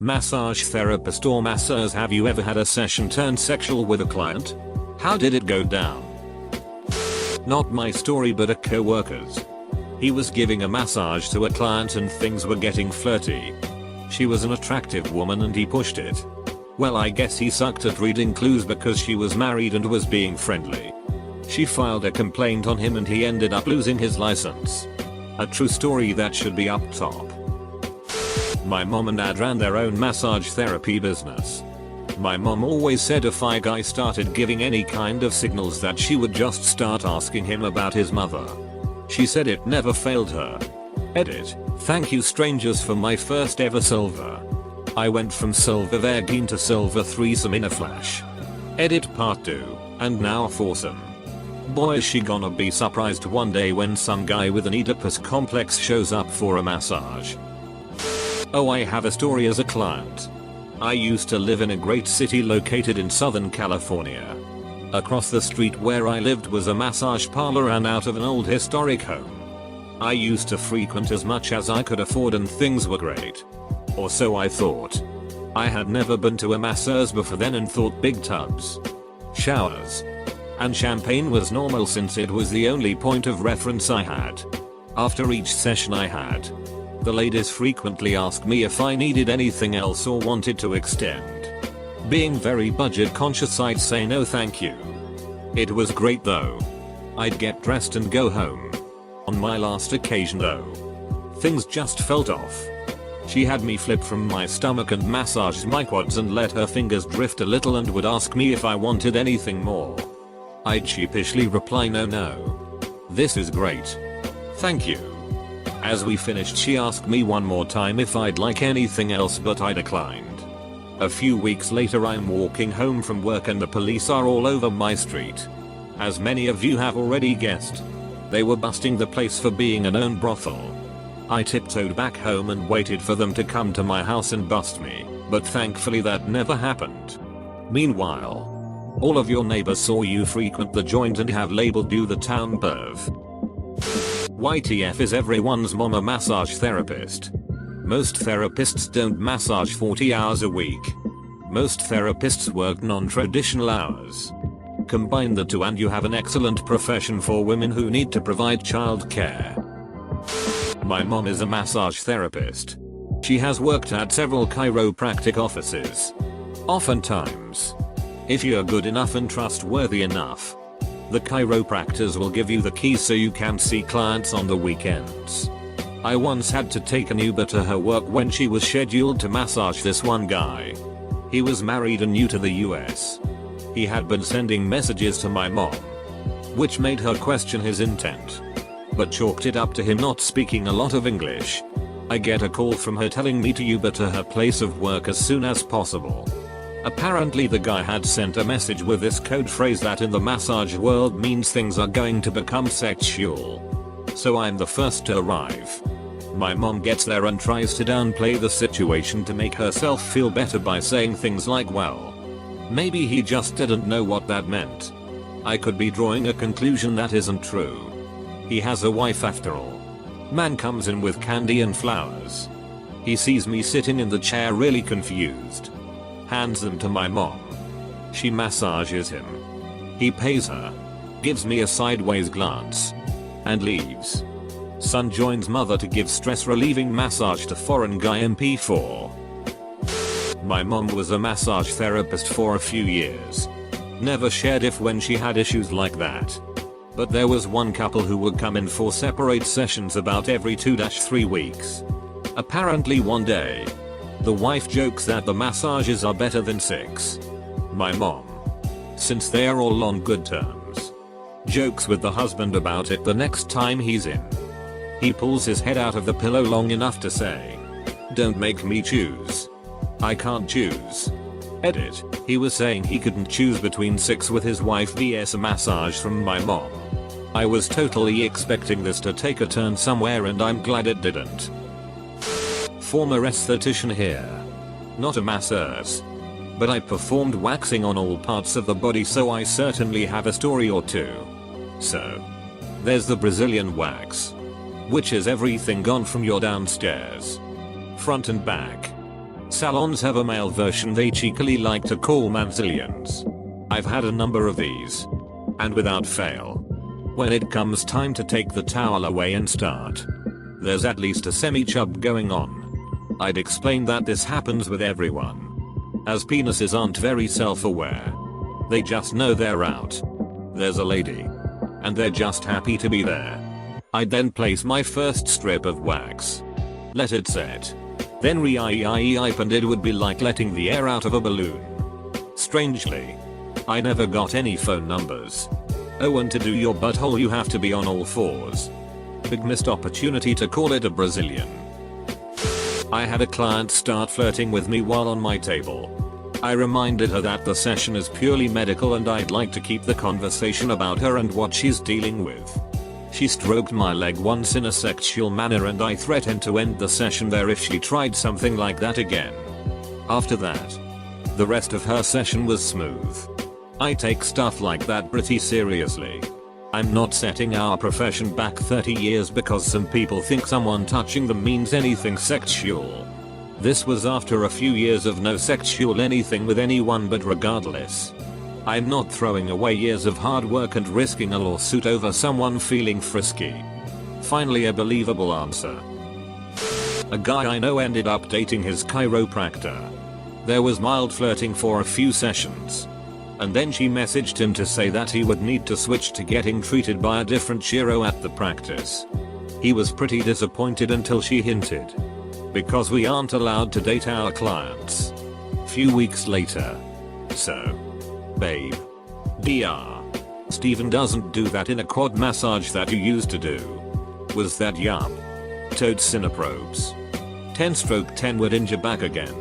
Massage therapist or masseurs, have you ever had a session turned sexual with a client? How did it go down? Not my story, but a co-worker's. He was giving a massage to a client and things were getting flirty. She was an attractive woman and he pushed it. Well, I guess he sucked at reading clues because she was married and was being friendly. She filed a complaint on him and he ended up losing his license. A true story that should be up top. My mom and dad ran their own massage therapy business. My mom always said if a guy started giving any kind of signals that she would just start asking him about his mother. She said it never failed her. Edit. Thank you strangers for my first ever silver. I went from silver virgin to silver threesome in a flash. Edit part 2. And now foursome. Boy, is she gonna be surprised one day when some guy with an Oedipus complex shows up for a massage. Oh, I have a story as a client. I used to live in a great city located in Southern California. Across the street where I lived was a massage parlor and out of an old historic home. I used to frequent as much as I could afford and things were great. Or so I thought. I had never been to a masseuse before then and thought big tubs, showers, and champagne was normal since it was the only point of reference I had. After each session I had, the ladies frequently asked me if I needed anything else or wanted to extend. Being very budget conscious, I'd say no thank you. It was great though. I'd get dressed and go home. On my last occasion though, things just felt off. She had me flip from my stomach and massaged my quads and let her fingers drift a little and would ask me if I wanted anything more. I'd sheepishly reply no. This is great. Thank you. As we finished she asked me one more time if I'd like anything else, but I declined. A few weeks later I'm walking home from work and the police are all over my street. As many of you have already guessed, they were busting the place for being a known brothel. I tiptoed back home and waited for them to come to my house and bust me, but thankfully that never happened. Meanwhile, all of your neighbors saw you frequent the joint and have labeled you the town perv. YTF, is everyone's mom a massage therapist? Most therapists don't massage 40 hours a week. Most therapists work non-traditional hours. Combine the two and you have an excellent profession for women who need to provide childcare. My mom is a massage therapist. She has worked at several chiropractic offices. Oftentimes, if you're good enough and trustworthy enough, the chiropractors will give you the keys so you can see clients on the weekends. I once had to take an Uber to her work when she was scheduled to massage this one guy. He was married and new to the US. He had been sending messages to my mom, which made her question his intent, but chalked it up to him not speaking a lot of English. I get a call from her telling me to Uber to her place of work as soon as possible. Apparently the guy had sent a message with this code phrase that in the massage world means things are going to become sexual. So I'm the first to arrive. My mom gets there and tries to downplay the situation to make herself feel better by saying things like, well, maybe he just didn't know what that meant. I could be drawing a conclusion that isn't true. He has a wife after all. Man comes in with candy and flowers. He sees me sitting in the chair really confused. Hands them to my mom. She massages him. He pays her, gives me a sideways glance, and leaves. Son joins mother to give stress relieving massage to foreign guy MP4. My mom was a massage therapist for a few years. Never shared if when she had issues like that. But there was one couple who would come in for separate sessions about every 2-3 weeks. Apparently one day, the wife jokes that the massages are better than sex. My mom, since they are all on good terms, jokes with the husband about it the next time he's in. He pulls his head out of the pillow long enough to say, "Don't make me choose. I can't choose." Edit. He was saying he couldn't choose between sex with his wife vs a massage from my mom. I was totally expecting this to take a turn somewhere and I'm glad it didn't. Former esthetician here. Not a masseuse. But I performed waxing on all parts of the body, so I certainly have a story or two. So, there's the Brazilian wax, which is everything gone from your downstairs, front and back, Salons have a male version they cheekily like to call manzillions. I've had a number of these. And without fail, when it comes time to take the towel away and start, there's at least a semi-chub going on. I'd explain that this happens with everyone, as penises aren't very self-aware. They just know they're out. There's a lady, and they're just happy to be there. I'd then place my first strip of wax, let it set, then re-ipe, and it would be like letting the air out of a balloon. Strangely, I never got any phone numbers. Oh, and to do your butthole you have to be on all fours. Big missed opportunity to call it a Brazilian. I had a client start flirting with me while on my table. I reminded her that the session is purely medical and I'd like to keep the conversation about her and what she's dealing with. She stroked my leg once in a sexual manner and I threatened to end the session there if she tried something like that again. After that, the rest of her session was smooth. I take stuff like that pretty seriously. I'm not setting our profession back 30 years because some people think someone touching them means anything sexual. This was after a few years of no sexual anything with anyone, but regardless, I'm not throwing away years of hard work and risking a lawsuit over someone feeling frisky. Finally, a believable answer. A guy I know ended up dating his chiropractor. There was mild flirting for a few sessions, and then she messaged him to say that he would need to switch to getting treated by a different chiro at the practice. He was pretty disappointed until she hinted, because we aren't allowed to date our clients. Few weeks later. So, babe. DR. Steven doesn't do that in a quad massage that you used to do. Was that yup? Toad cineprobes. 10 stroke 10 would injure back again.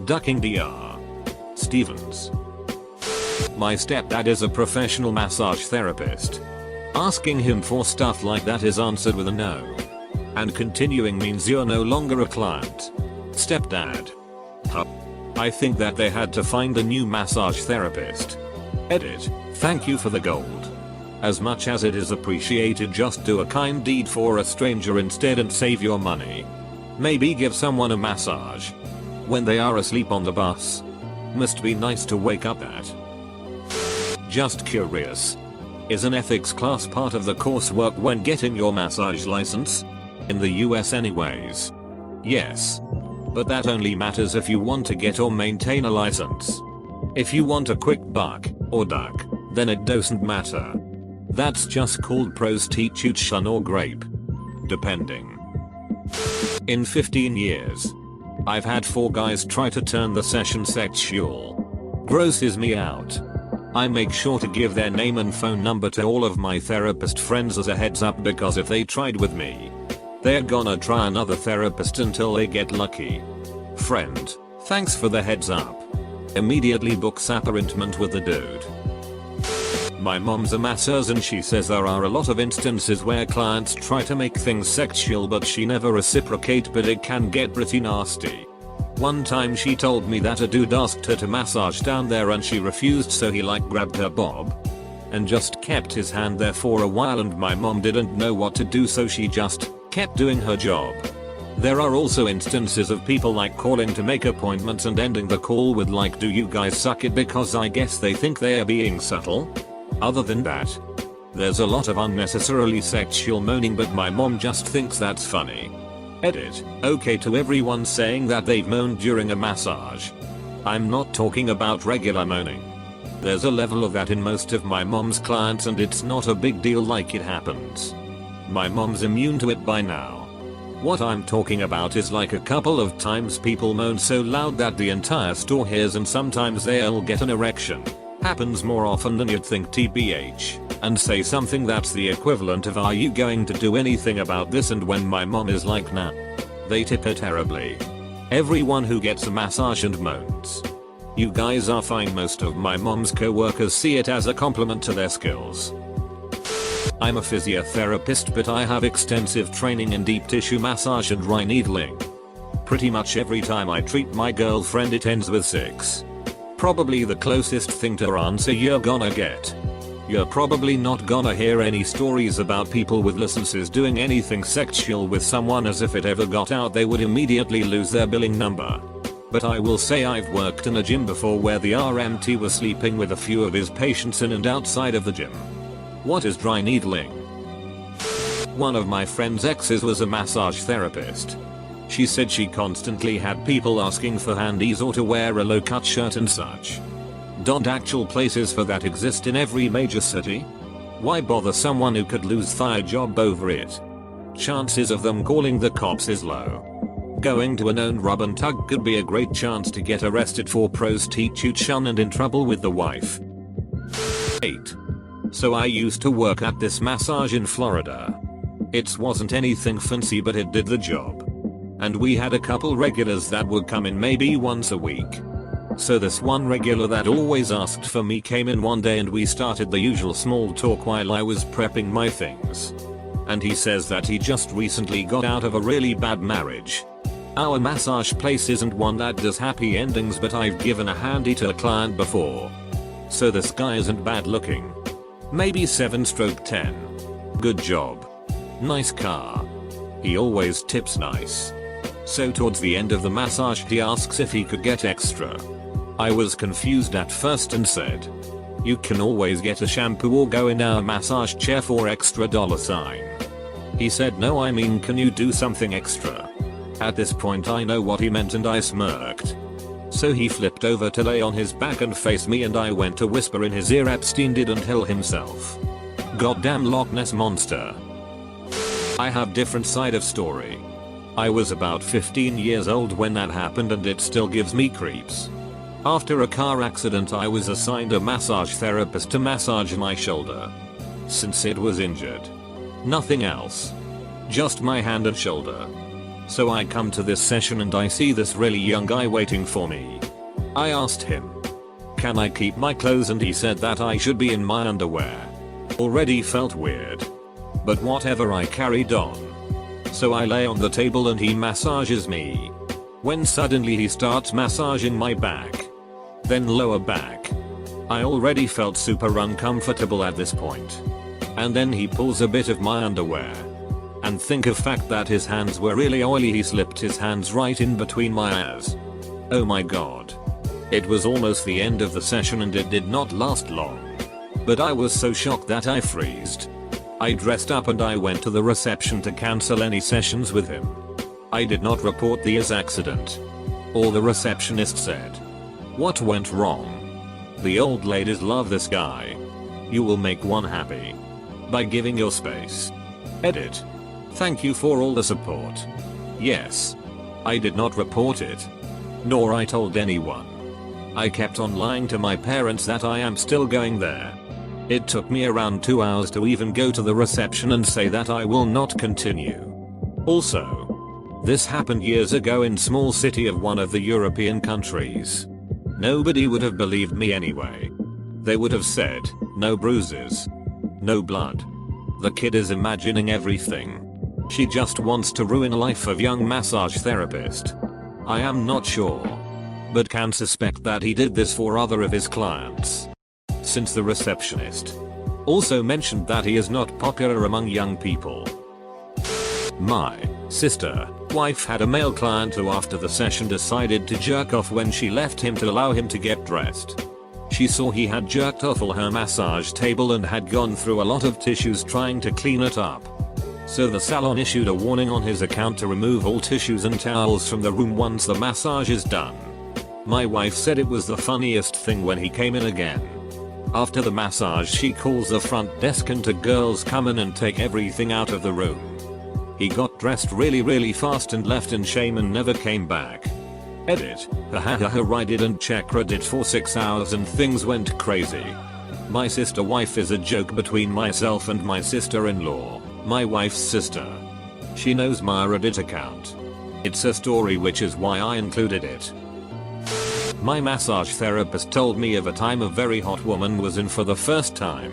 Ducking DR. Stevens. My stepdad is a professional massage therapist. Asking him for stuff like that is answered with a no. And continuing means you're no longer a client. Stepdad. Huh. I think that they had to find a new massage therapist. Edit. Thank you for the gold. As much as it is appreciated, just do a kind deed for a stranger instead and save your money. Maybe give someone a massage when they are asleep on the bus. Must be nice to wake up at. Just curious. Is an ethics class part of the coursework when getting your massage license? In the US anyways. Yes. But that only matters if you want to get or maintain a license. If you want a quick buck or duck, then it doesn't matter. That's just called prostitution or grape. Depending. In 15 years, I've had 4 guys try to turn the session sexual. Grosses me out. I make sure to give their name and phone number to all of my therapist friends as a heads up, because if they tried with me, they're gonna try another therapist until they get lucky. Friend, thanks for the heads up. Immediately book appointment with the dude. My mom's a masseuse and she says there are a lot of instances where clients try to make things sexual but she never reciprocate, but it can get pretty nasty. One time she told me that a dude asked her to massage down there and she refused, so he grabbed her bob and just kept his hand there for a while, and my mom didn't know what to do, so she just kept doing her job. There are also instances of people calling to make appointments and ending the call with do you guys suck it, because I guess they think they are being subtle. Other than that, there's a lot of unnecessarily sexual moaning, but my mom just thinks that's funny. Edit. Okay to everyone saying that they've moaned during a massage. I'm not talking about regular moaning. There's a level of that in most of my mom's clients and it's not a big deal, it happens. My mom's immune to it by now. What I'm talking about is a couple of times people moan so loud that the entire store hears, and sometimes they'll get an erection. Happens more often than you'd think, tbh, and say something that's the equivalent of "are you going to do anything about this?" And when my mom is like nah, they tip her terribly. Everyone who gets a massage and moans, "You guys are fine." Most of my mom's co-workers see it as a compliment to their skills. I'm a physiotherapist, but I have extensive training in deep tissue massage and dry needling. Pretty much every time I treat my girlfriend it ends with 6. Probably the closest thing to answer you're gonna get. You're probably not gonna hear any stories about people with licenses doing anything sexual with someone, as if it ever got out they would immediately lose their billing number. But I will say I've worked in a gym before where the RMT was sleeping with a few of his patients in and outside of the gym. What is dry needling? One of my friend's exes was a massage therapist. She said she constantly had people asking for handies or to wear a low-cut shirt and such. Don't actual places for that exist in every major city? Why bother someone who could lose their job over it? Chances of them calling the cops is low. Going to a known rub and tug could be a great chance to get arrested for prostitution and in trouble with the wife. 8. So I used to work at this massage in Florida. It wasn't anything fancy but it did the job. And we had a couple regulars that would come in maybe once a week. So this one regular that always asked for me came in one day and we started the usual small talk while I was prepping my things. And he says that he just recently got out of a really bad marriage. Our massage place isn't one that does happy endings, but I've given a handy to a client before. So this guy isn't bad looking. Maybe 7/10. Good job. Nice car. He always tips nice. So towards the end of the massage he asks if he could get extra. I was confused at first and said, "You can always get a shampoo or go in our massage chair for extra $." He said, "No, I mean can you do something extra?" At this point I know what he meant and I smirked. So he flipped over to lay on his back and face me and I went to whisper in his ear, "Epstein didn't kill himself. Goddamn Loch Ness monster." I have different side of story. I was about 15 years old when that happened and it still gives me creeps. After a car accident I was assigned a massage therapist to massage my shoulder. Since it was injured. Nothing else. Just my hand and shoulder. So I come to this session and I see this really young guy waiting for me. I asked him, "Can I keep my clothes?" and he said that I should be in my underwear. Already felt weird. But whatever, I carried on. So I lay on the table and he massages me. When suddenly he starts massaging my back. Then lower back. I already felt super uncomfortable at this point. And then he pulls a bit of my underwear. And think of fact that his hands were really oily, he slipped his hands right in between my ears. Oh my god. It was almost the end of the session and it did not last long. But I was so shocked that I freezed. I dressed up and I went to the reception to cancel any sessions with him. I did not report the accident. All the receptionist said. What went wrong? The old ladies love this guy. You will make one happy. By giving your space. Edit. Thank you for all the support. Yes. I did not report it. Nor I told anyone. I kept on lying to my parents that I am still going there. It took me around 2 hours to even go to the reception and say that I will not continue. Also, this happened years ago in small city of one of the European countries. Nobody would have believed me anyway. They would have said, no bruises. No blood. The kid is imagining everything. She just wants to ruin life of young massage therapist. I am not sure. But can suspect that he did this for other of his clients. Since the receptionist also mentioned that he is not popular among young people. My sister wife had a male client who after the session decided to jerk off when she left him to allow him to get dressed. She saw he had jerked off on her massage table and had gone through a lot of tissues trying to clean it up. So the salon issued a warning on his account to remove all tissues and towels from the room once the massage is done. My wife said it was the funniest thing when he came in again. After the massage she calls the front desk and 2 girls come in and take everything out of the room. He got dressed really fast and left in shame and never came back. Edit. Hahaha, I didn't check Reddit for 6 hours and things went crazy. My sister wife is a joke between myself and my sister-in-law, my wife's sister. She knows my Reddit account. It's a story which is why I included it. My massage therapist told me of a time a very hot woman was in for the first time.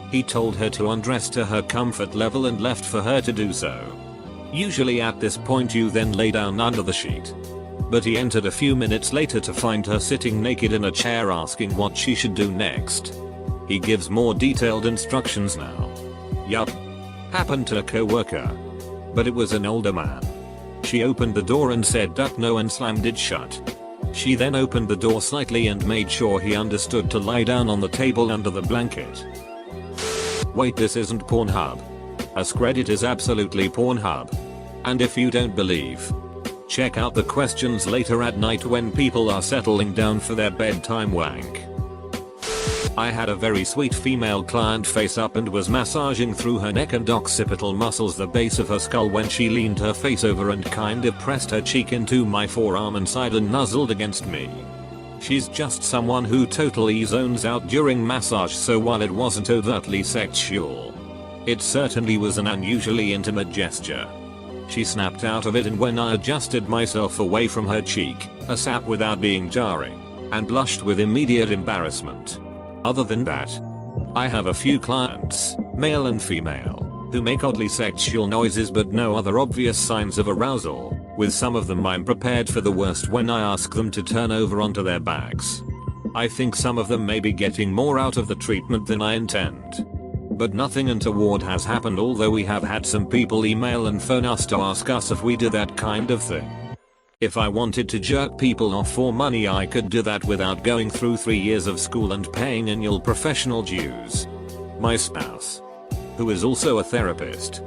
He told her to undress to her comfort level and left for her to do so. Usually at this point you then lay down under the sheet. But he entered a few minutes later to find her sitting naked in a chair asking what she should do next. He gives more detailed instructions now. Yup. Happened to a co-worker. But it was an older man. She opened the door and said duck no and slammed it shut. She then opened the door slightly and made sure he understood to lie down on the table under the blanket. Wait, this isn't Pornhub. AskReddit is absolutely Pornhub. And if you don't believe, check out the questions later at night when people are settling down for their bedtime wank. I had a very sweet female client face up and was massaging through her neck and occipital muscles the base of her skull when she leaned her face over and kind of pressed her cheek into my forearm inside and nuzzled against me. She's just someone who totally zones out during massage, so while it wasn't overtly sexual, it certainly was an unusually intimate gesture. She snapped out of it, and when I adjusted myself away from her cheek, a sap without being jarring, and blushed with immediate embarrassment. Other than that, I have a few clients, male and female, who make oddly sexual noises but no other obvious signs of arousal. With some of them I'm prepared for the worst when I ask them to turn over onto their backs. I think some of them may be getting more out of the treatment than I intend. But nothing untoward has happened, although we have had some people email and phone us to ask us if we do that kind of thing. If I wanted to jerk people off for money, I could do that without going through 3 years of school and paying annual professional dues. My spouse, who is also a therapist,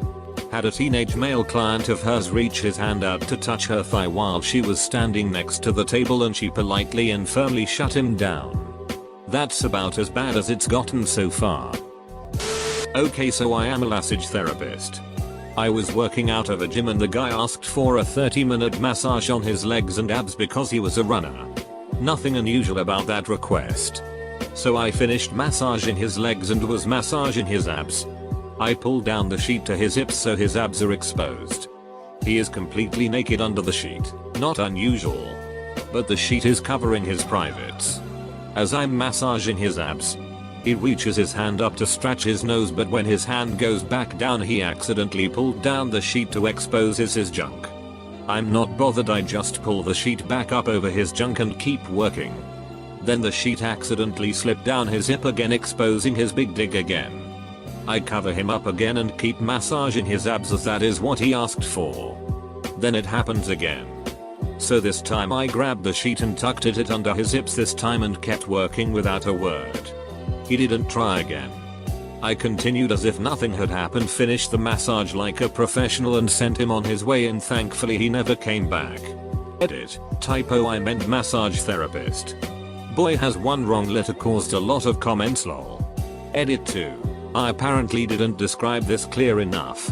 had a teenage male client of hers reach his hand out to touch her thigh while she was standing next to the table, and she politely and firmly shut him down. That's about as bad as it's gotten so far. Okay, so I am a massage therapist. I was working out of a gym and the guy asked for a 30-minute massage on his legs and abs because he was a runner. Nothing unusual about that request. So I finished massaging his legs and was massaging his abs. I pulled down the sheet to his hips so his abs are exposed. He is completely naked under the sheet, not unusual. But the sheet is covering his privates. As I'm massaging his abs, he reaches his hand up to scratch his nose, but when his hand goes back down he accidentally pulled down the sheet to expose his junk. I'm not bothered, I just pull the sheet back up over his junk and keep working. Then the sheet accidentally slipped down his hip again, exposing his big dig again. I cover him up again and keep massaging his abs as that is what he asked for. Then it happens again. So this time I grabbed the sheet and tucked it under his hips this time and kept working without a word. He didn't try again. I continued as if nothing had happened, finished the massage like a professional and sent him on his way, and thankfully he never came back. Edit. Typo, I meant massage therapist. Boy has one wrong letter caused a lot of comments, lol. Edit 2. I apparently didn't describe this clear enough.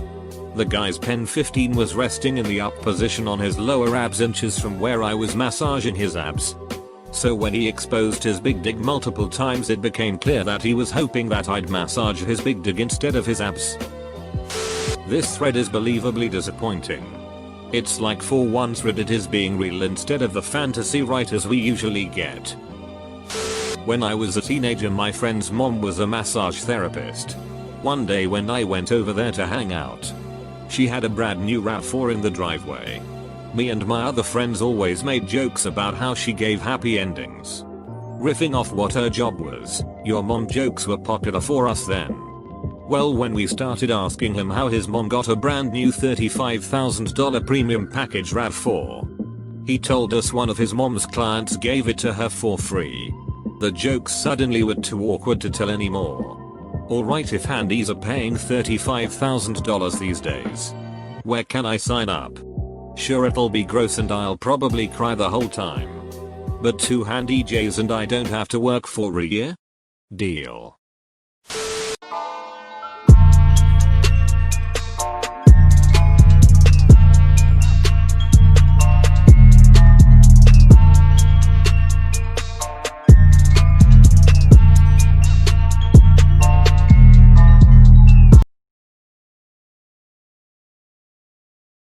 The guy's pen 15 was resting in the up position on his lower abs inches from where I was massaging his abs. So when he exposed his big dig multiple times, it became clear that he was hoping that I'd massage his big dig instead of his abs. This thread is believably disappointing. It's like for once Reddit is being real instead of the fantasy writers we usually get. When I was a teenager, my friend's mom was a massage therapist. One day when I went over there to hang out, she had a brand new RAV4 in the driveway. Me and my other friends always made jokes about how she gave happy endings, riffing off what her job was. Your mom jokes were popular for us then. Well, when we started asking him how his mom got a brand new $35,000 premium package RAV4, he told us one of his mom's clients gave it to her for free. The jokes suddenly were too awkward to tell anymore. Alright, if handies are paying $35,000 these days, where can I sign up? Sure, it'll be gross and I'll probably cry the whole time. But 2 handy J's and I don't have to work for a year? Deal.